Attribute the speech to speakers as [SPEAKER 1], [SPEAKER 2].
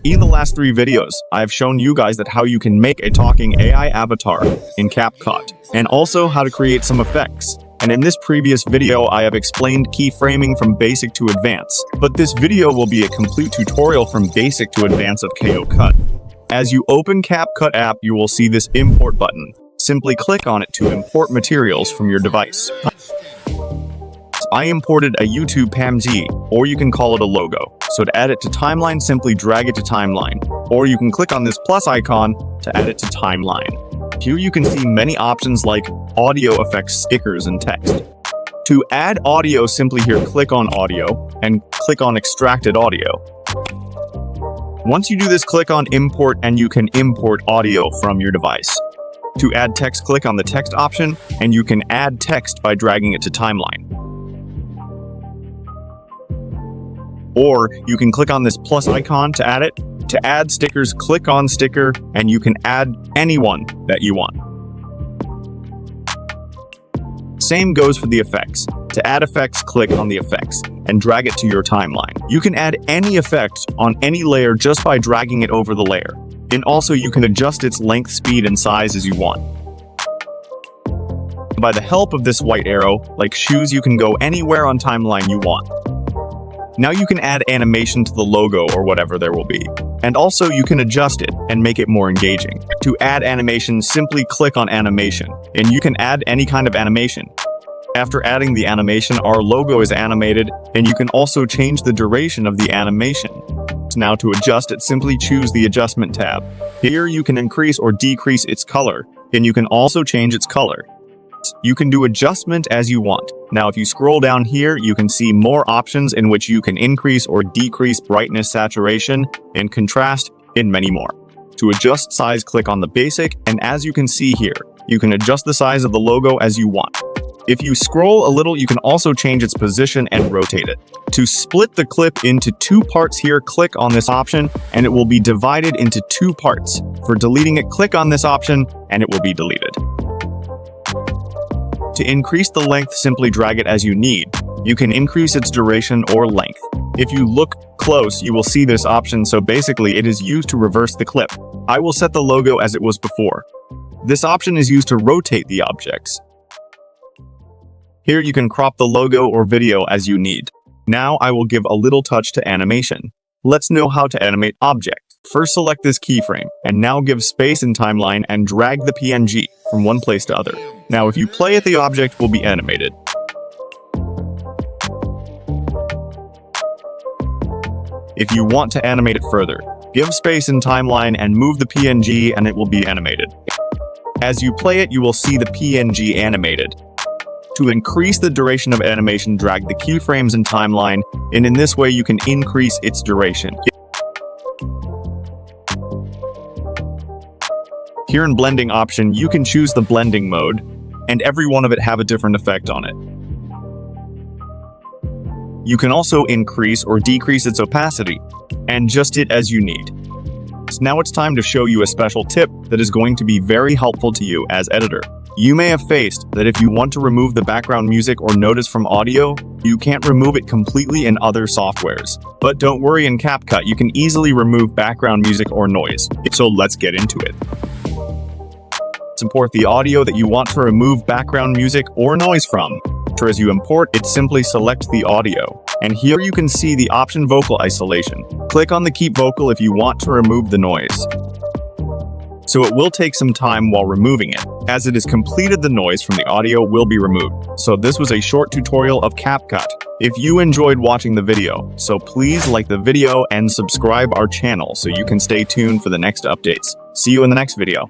[SPEAKER 1] In the last 3 videos, I have shown you guys that how you can make a talking AI avatar in Capcut, and also how to create some effects. And in this previous video, I have explained keyframing from basic to advanced, but this video will be a complete tutorial from basic to advanced of Capcut. As you open Capcut app, you will see this import button. Simply click on it to import materials from your device. I imported a YouTube PNG, or you can call it a logo. So to add it to timeline, simply drag it to timeline. Or you can click on this plus icon to add it to timeline. Here you can see many options like audio effects, stickers, and text. To add audio, simply here click on audio and click on extracted audio. Once you do this, click on import and you can import audio from your device. To add text, click on the text option and you can add text by dragging it to timeline. Or you can click on this plus icon to add it. To add stickers, click on sticker and you can add anyone that you want. Same goes for the effects. To add effects, click on the effects and drag it to your timeline. You can add any effect on any layer just by dragging it over the layer. And also you can adjust its length, speed, and size as you want. By the help of this white arrow, like shoes, you can go anywhere on timeline you want. Now you can add animation to the logo or whatever there will be. And also you can adjust it and make it more engaging. To add animation, simply click on animation, and you can add any kind of animation. After adding the animation, our logo is animated, and you can also change the duration of the animation. Now to adjust it, simply choose the adjustment tab. Here you can increase or decrease its color, and you can also change its color. You can do adjustment as you want. Now if you scroll down here, you can see more options in which you can increase or decrease brightness, saturation, and contrast, and many more. To adjust size, click on the basic, and as you can see here, you can adjust the size of the logo as you want. If you scroll a little, you can also change its position and rotate it. To split the clip into 2 parts here, click on this option, and it will be divided into 2 parts. For deleting it, click on this option, and it will be deleted. To increase the length, simply drag it as you need. You can increase its duration or length. If you look close, you will see this option, so basically it is used to reverse the clip. I will set the logo as it was before. This option is used to rotate the objects. Here you can crop the logo or video as you need. Now I will give a little touch to animation. Let's know how to animate object. First select this keyframe, and now give space in timeline and drag the PNG from one place to other. Now if you play it, the object will be animated. If you want to animate it further, give space in timeline and move the PNG and it will be animated. As you play it, you will see the PNG animated. To increase the duration of animation, drag the keyframes in timeline, and in this way you can increase its duration. Here in blending option, you can choose the blending mode, and every one of it have a different effect on it. You can also increase or decrease its opacity, and adjust it as you need. So now it's time to show you a special tip that is going to be very helpful to you as editor. You may have faced that if you want to remove the background music or noise from audio, you can't remove it completely in other softwares. But don't worry, in Capcut you can easily remove background music or noise. So let's get into it. Import the audio that you want to remove background music or noise from. As you import it, simply select the audio. And here you can see the option vocal isolation. Click on the keep vocal if you want to remove the noise. So it will take some time while removing it. As it is completed, the noise from the audio will be removed. So this was a short tutorial of Capcut. If you enjoyed watching the video, so please like the video and subscribe our channel so you can stay tuned for the next updates. See you in the next video.